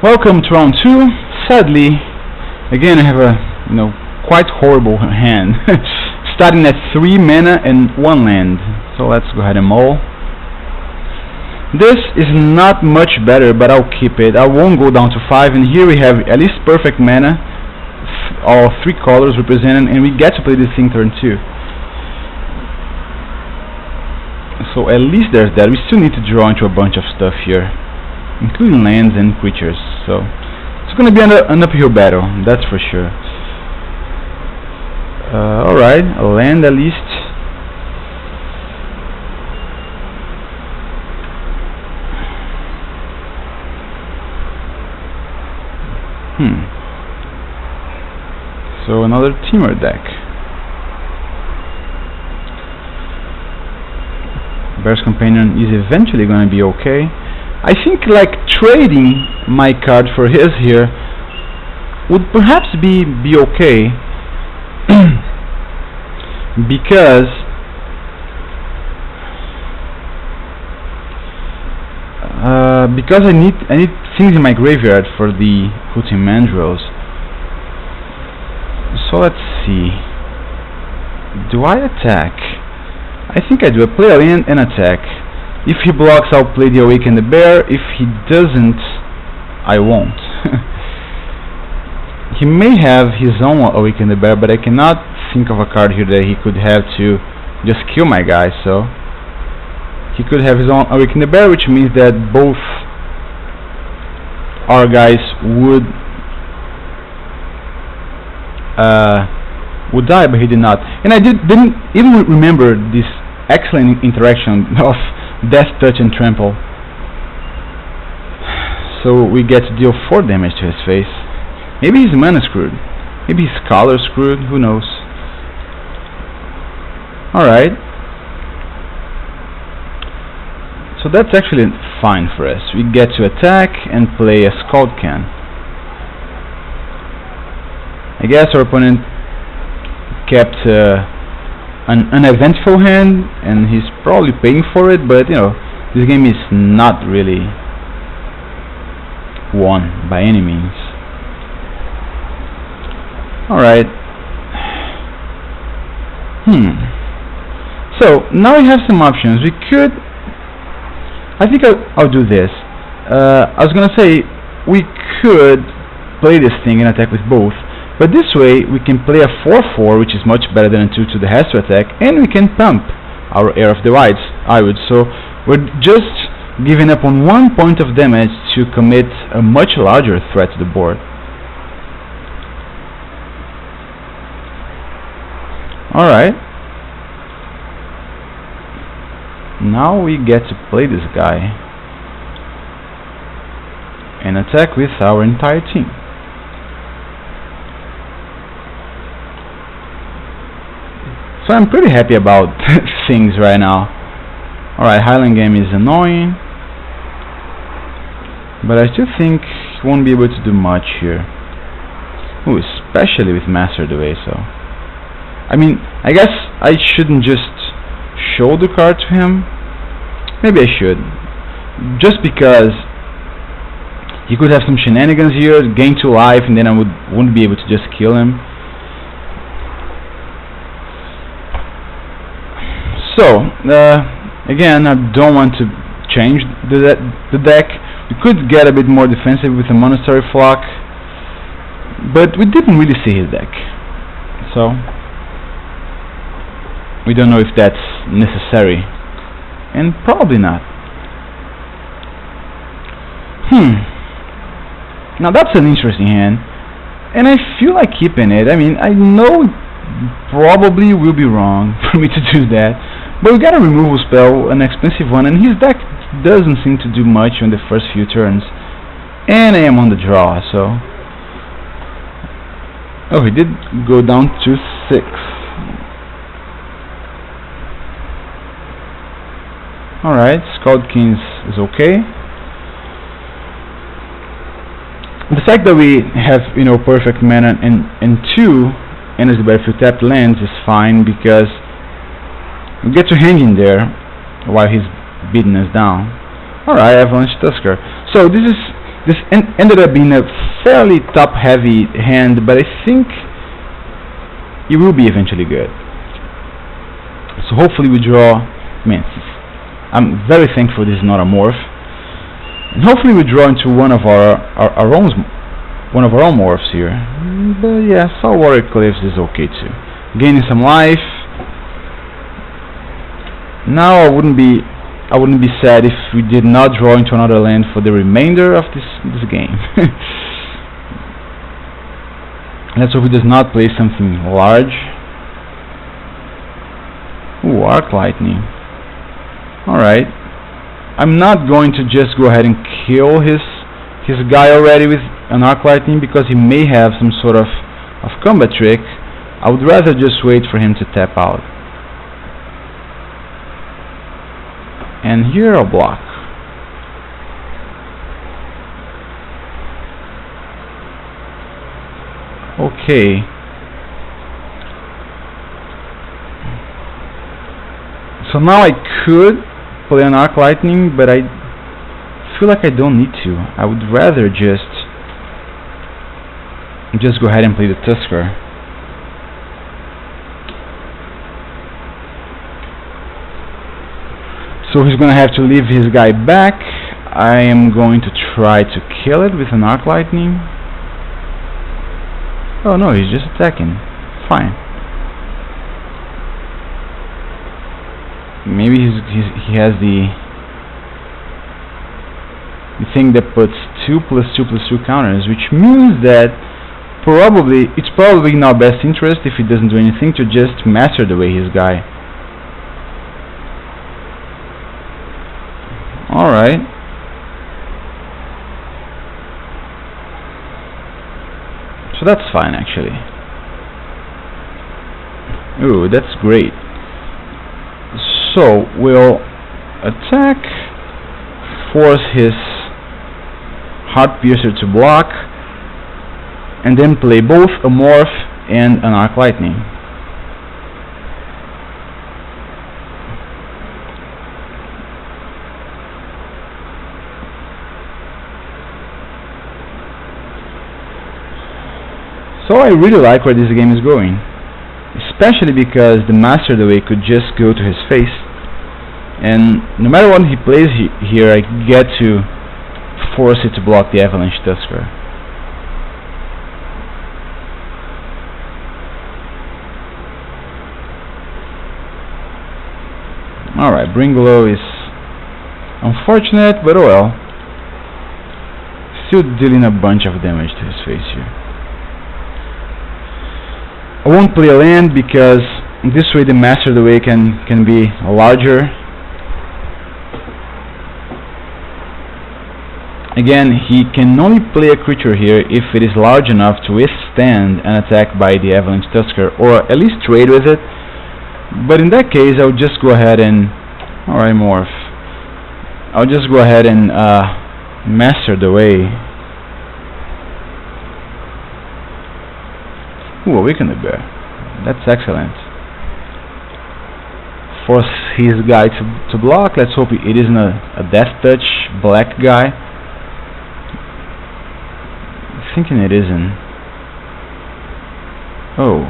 Welcome to round 2. Sadly, again I have a quite horrible hand. Starting at 3 mana and 1 land. So let's go ahead and mull. This is not much better, but I'll keep it. I won't go down to 5, and here we have at least perfect mana, all 3 colors represented, and we get to play this thing turn 2. So at least there's that. We still need to draw into a bunch of stuff here, including lands and creatures. So it's gonna be an uphill battle, that's for sure. Alright, a land at least. So another Teamer deck. Bear's Companion is eventually going to be okay. I think like trading my card for his here would perhaps be okay because I need things in my graveyard for the Hooting Mandrills. So let's see. Do I attack? I think I do. I play a land and attack. If he blocks, I'll play the Awaken the Bear. If he doesn't, I won't. He may have his own Awaken the Bear, but I cannot think of a card here that he could have to just kill my guy. So he could have his own Awaken the Bear, which means that both our guys would die, but he did not. And I didn't even remember this excellent interaction of Death Touch and Trample. So we get to deal 4 damage to his face. Maybe he's mana screwed. Maybe he's color screwed. Who knows? Alright. So that's actually fine for us. We get to attack and play a Scald Can. I guess our opponent kept an uneventful hand, and he's probably paying for it, but this game is not really won by any means. Alright. So now we have some options. We could, I think I'll do this. I was gonna say we could play this thing and attack with both, but this way we can play a 4/4, which is much better than a 2/2 that has to attack, and we can pump our Heir of the Iwood. So we're just giving up on 1 point of damage to commit a much larger threat to the board. Alright. Now we get to play this guy and attack with our entire team. So I'm pretty happy about things right now. Alright, Highland Game is annoying, but I still think he won't be able to do much here. Ooh, especially with Master Duet, so I mean, I guess I shouldn't just show the card to him. Maybe I should, just because he could have some shenanigans here, gain 2 life, and then I wouldn't be able to just kill him. So again, I don't want to change the deck. We could get a bit more defensive with a Monastery Flock, but we didn't really see his deck, so we don't know if that's necessary, and probably not. Now that's an interesting hand, and I feel like keeping it. I mean, I know probably will be wrong for me to do that, but we got a removal spell, an expensive one, and his deck doesn't seem to do much on the first few turns, and I am on the draw, so he did go down to 6. Alright, Scald Kings is okay. The fact that we have perfect mana and 2 energy battlefield tapped lands is fine, because we get to hang in there while he's beating us down. Alright, Avalanche Tusker. So this is This ended up being a fairly top-heavy hand, but I think it will be eventually good. So hopefully we draw. I mean, I'm very thankful this is not a morph, and hopefully we draw into one of our own morphs here. But yeah, Saltwater Eclipse is okay too. Gaining some life. Now I wouldn't be sad if we did not draw into another land for the remainder of this game. Let's hope he does not play something large. Ooh, Arc Lightning. Alright. I'm not going to just go ahead and kill his guy already with an Arc Lightning because he may have some sort of combat trick. I would rather just wait for him to tap out. And here I'll block. Okay. So now I could play an Arc Lightning, but I feel like I don't need to. I would rather just go ahead and play the Tusker. So he's gonna have to leave his guy back. I am going to try to kill it with an Arc Lightning. Oh no, he's just attacking. Fine. Maybe he has the thing that puts 2+2+2 counters, which means that it's probably in our best interest, if he doesn't do anything, to just master the way his guy. Alright. So that's fine actually. Ooh, that's great. So we'll attack, force his Heart Piercer to block, and then play both a Morph and an Arc Lightning. So I really like where this game is going, especially because the Master the Way could just go to his face, and no matter what he plays here, I get to force it to block the Avalanche Tusker. Alright, Bring Low is unfortunate, but oh well. Still dealing a bunch of damage to his face here. I won't play a land because this way the Master of the Way can be larger. Again, he can only play a creature here if it is large enough to withstand an attack by the Avalanche Tusker, or at least trade with it. But in that case, I'll just go ahead and... Alright, Morph. I'll just go ahead and Master the Way. Ooh, Awaken the Bear. That's excellent. Force his guy to block. Let's hope it isn't a Death Touch black guy. I'm thinking it isn't. Oh.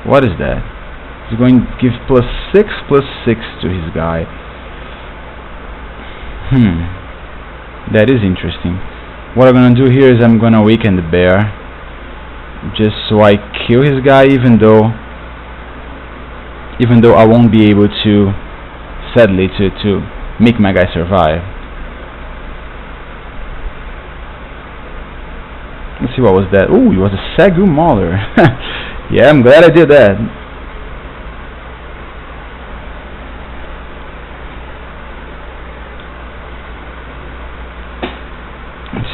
What is that? He's going to give +6/+6 to his guy. That is interesting. What I'm gonna do here is I'm gonna Awaken the Bear, just so I kill his guy, even though I won't be able to, sadly, to make my guy survive. Let's see, what was that? Oh, it was a Sagu Mauler. Yeah, I'm glad I did that.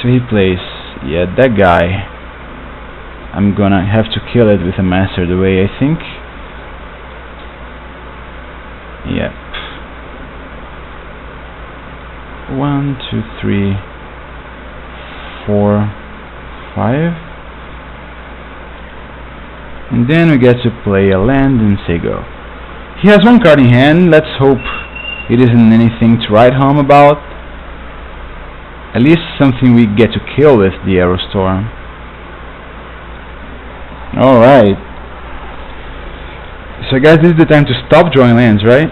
So he plays, yeah, that guy. I'm gonna have to kill it with a Master the Way, I think. Yep. 1, 2, 3, 4, 5. And then we get to play a land and say go. He has one card in hand. Let's hope it isn't anything to write home about. At least something we get to kill with the Arrow Storm. Alright. So guys, this is the time to stop drawing lands, right?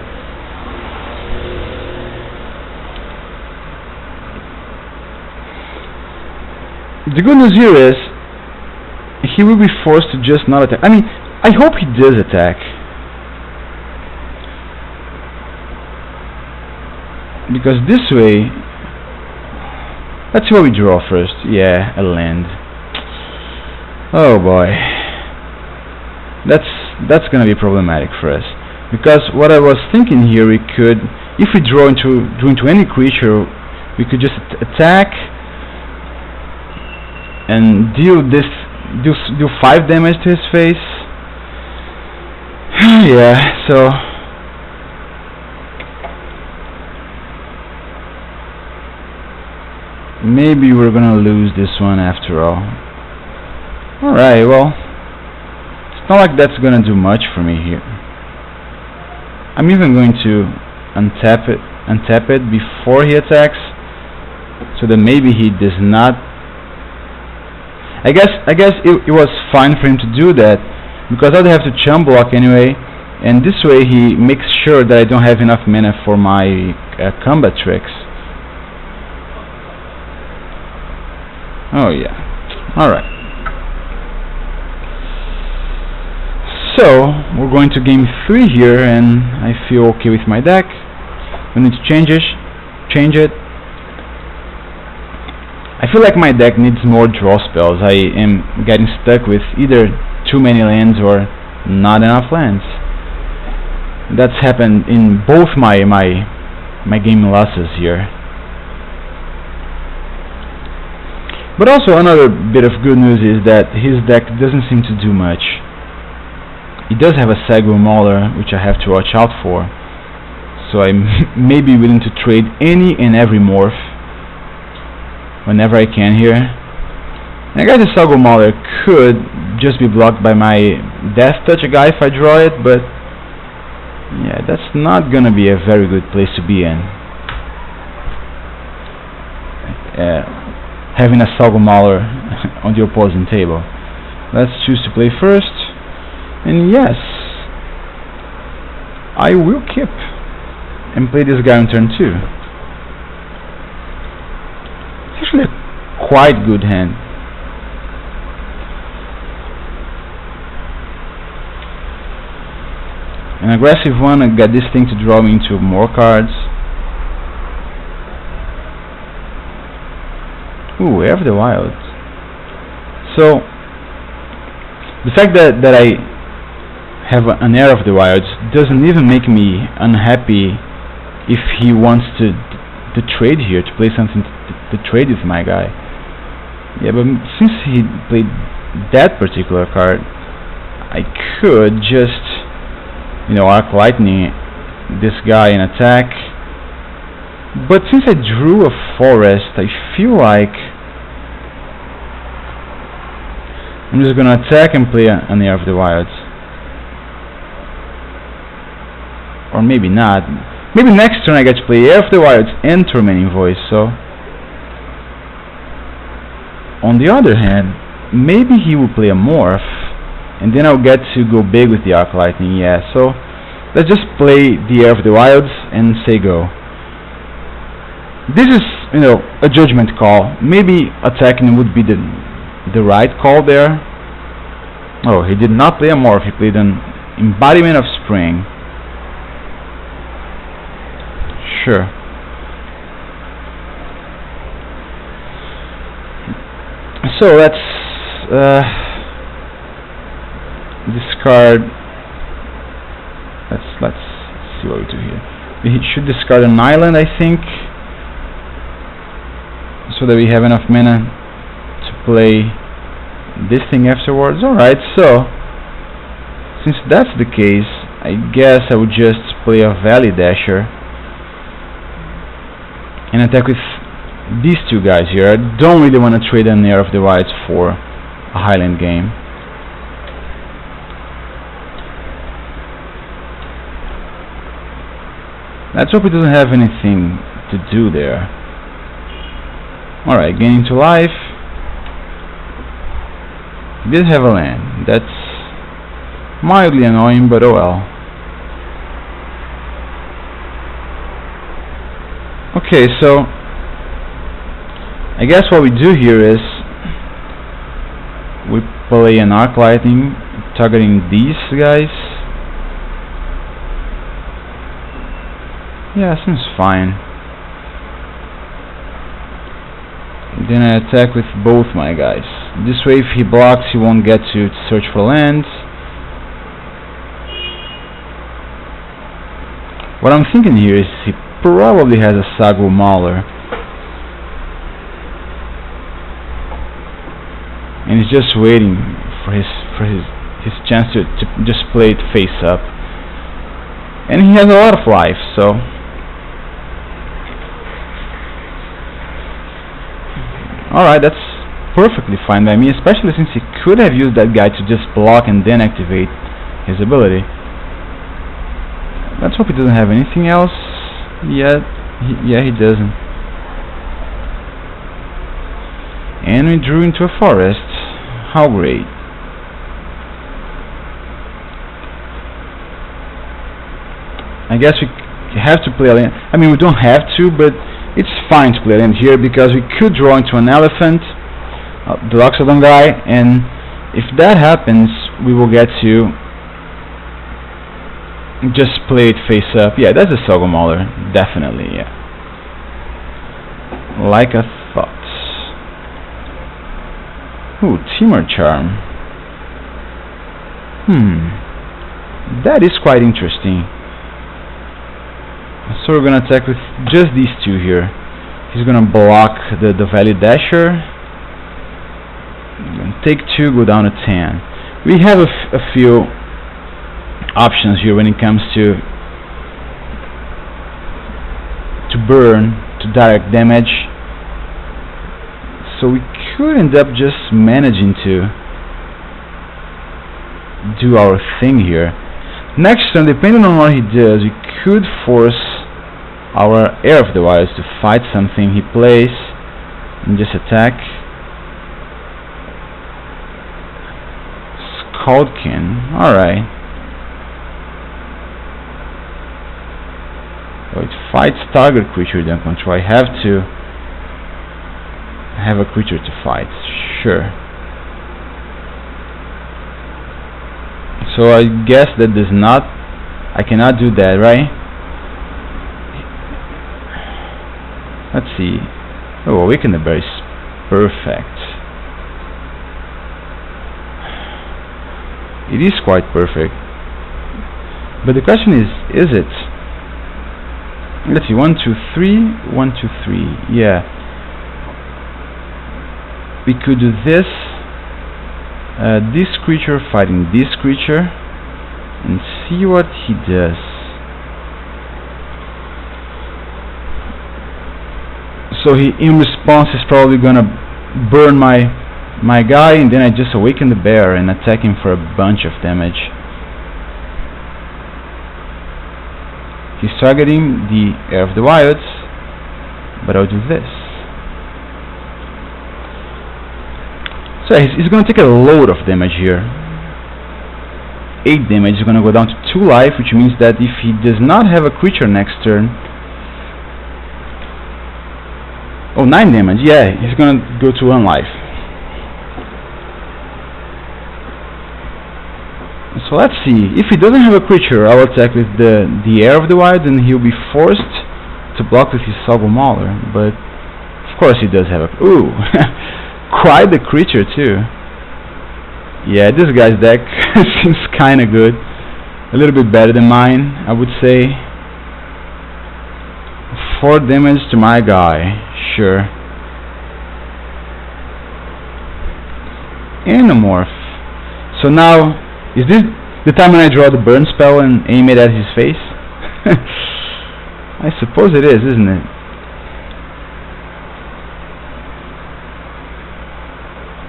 The good news here is he will be forced to just not attack. I mean, I hope he does attack. Because this way... Let's see what we draw first. Yeah, a land. Oh boy. That's gonna be problematic for us. Because what I was thinking here, we could... If we draw into any creature, we could just attack and deal 5 damage to his face. Yeah, so maybe we're gonna lose this one after all. Alright, well, it's not like that's gonna do much for me here. I'm even going to untap it before he attacks, so that maybe he does not. I guess it was fine for him to do that, because I'd have to chum block anyway, and this way he makes sure that I don't have enough mana for my combat tricks. Oh yeah, alright. So, we're going to game 3 here, and I feel okay with my deck. We need to change it. I feel like my deck needs more draw spells. I am getting stuck with either too many lands or not enough lands. That's happened in both my game losses here. But also another bit of good news is that his deck doesn't seem to do much. He does have a Sagwa Mauler, which I have to watch out for. So I may be willing to trade any and every morph whenever I can here. And I guess the Sagwa Mauler could just be blocked by my Death Touch guy if I draw it, but yeah, that's not gonna be a very good place to be in. Having a Sagwa Mauler on the opposing table. Let's choose to play first, and yes, I will keep and play this guy on turn 2. It's actually a quite good hand. An aggressive one. I got this thing to draw me into more cards. Ooh, Air of the Wild. So the fact that I have an Air of the Wilds doesn't even make me unhappy if he wants to trade here, to play something to trade with my guy. Yeah, but since he played that particular card, I could just, you know, Arc Lightning this guy and attack. But since I drew a forest, I feel like I'm just gonna attack and play an Air of the Wilds. Or maybe not. Maybe next turn I get to play Air of the Wilds and Tormenting Voice, so... On the other hand, maybe he will play a Morph, and then I'll get to go big with the Arc Lightning, yeah, so... Let's just play the Air of the Wilds and say go. This is, you know, a judgment call. Maybe attacking would be the right call there. Oh, he did not play a Morph, he played an Embodiment of Spring. Sure. So let's discard. Let's see what we do here. We should discard an island, I think, so that we have enough mana to play this thing afterwards. Alright, so since that's the case, I guess I would just play a Valley Dasher and attack with these two guys here. I don't really want to trade an Air of the Wilds for a Highland game. Let's hope he doesn't have anything to do there. Alright, gaining 2 life. He did have a land. That's mildly annoying, but oh well. Okay, so I guess what we do here is we play an arc lightning targeting these guys. Yeah, seems fine. Then I attack with both my guys. This way if he blocks he won't get to search for lands. What I'm thinking here is he probably has a Sagu Mauler. And he's just waiting for his chance to just play it face up. And he has a lot of life, so alright, that's perfectly fine by me, especially since he could have used that guy to just block and then activate his ability. Let's hope he doesn't have anything else yet. Yeah, he doesn't. And we drew into a forest. How great. I guess we have to play a land. I mean, we don't have to, but it's fine to play a land here because we could draw into an elephant, the Loxodon guy, and if that happens, we will get to just play it face up. Yeah, that's a Sagu Mauler, definitely, yeah. Like I thought. Ooh, Timur Charm. That is quite interesting. So we're gonna attack with just these two here. He's gonna block the Valley Dasher. Take 2, go down to 10. We have a few options here when it comes to burn, to direct damage. So we could end up just managing to do our thing here. Next turn, depending on what he does, we could force our Heir of the Wilds to fight something he plays and just attack. Skullkin, alright. So it fights target creature you don't control. I have to have a creature to fight, sure. So I guess that does not, I cannot do that, right? Let's see. Oh, Awaken the Bear is perfect. It is quite perfect. But the question is it? Let's see, 1, 2, 3, 1, 2, 3. Yeah. We could do this. This creature fighting this creature and see what he does. So he, in response, is probably gonna burn my guy, and then I just Awaken the Bear and attack him for a bunch of damage. He's targeting the Heir of the Wilds, but I'll do this. So he's going to take a load of damage here. 8 damage is going to go down to 2 life, which means that if he does not have a creature next turn... Oh, 9 damage, yeah, he's going to go to 1 life. So let's see, if he doesn't have a creature, I will attack with the Heir of the Wild, and he'll be forced to block with his Sagu Mauler, but of course he does have a... Ooh! Quite the creature too. Yeah, this guy's deck seems kinda good. A little bit better than mine, I would say. 4 damage to my guy, sure. Endomorph. So now, is this the time when I draw the burn spell and aim it at his face? I suppose it is, isn't it?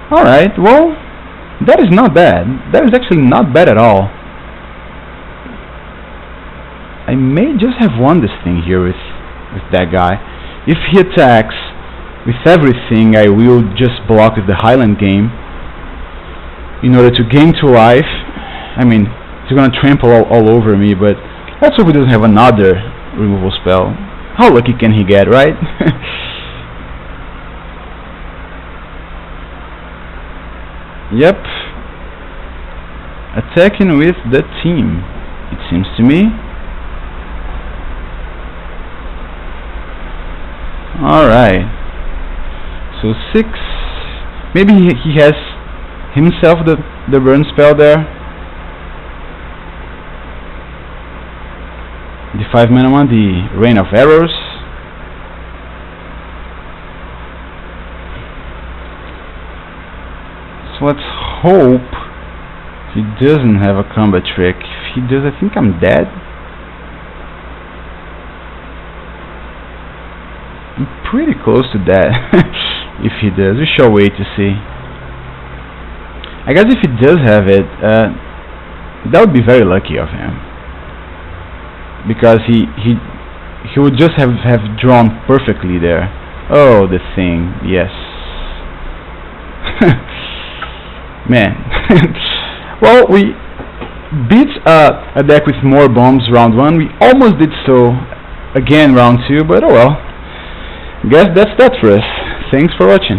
Alright, well, that is not bad. That is actually not bad at all. I may just have won this thing here with that guy. If he attacks, with everything I will just block with the Highland game in order to gain 2 life. I mean, he's gonna trample all over me, but let's hope he doesn't have another removal spell. How lucky can he get, right? Yep. Attacking with the team, it seems to me. Alright. So 6. Maybe he has himself the burn spell there. The 5 mana one, the Rain of Arrows. So let's hope he doesn't have a combat trick. If he does, I think I'm dead. I'm pretty close to that. If he does, we shall wait to see. I guess if he does have it, that would be very lucky of him, because he would just have drawn perfectly there. Oh, the thing, yes. Man. Well, we beat a deck with more bombs round 1. We almost did so again round 2, but oh well. Guess that's that for us. Thanks for watching.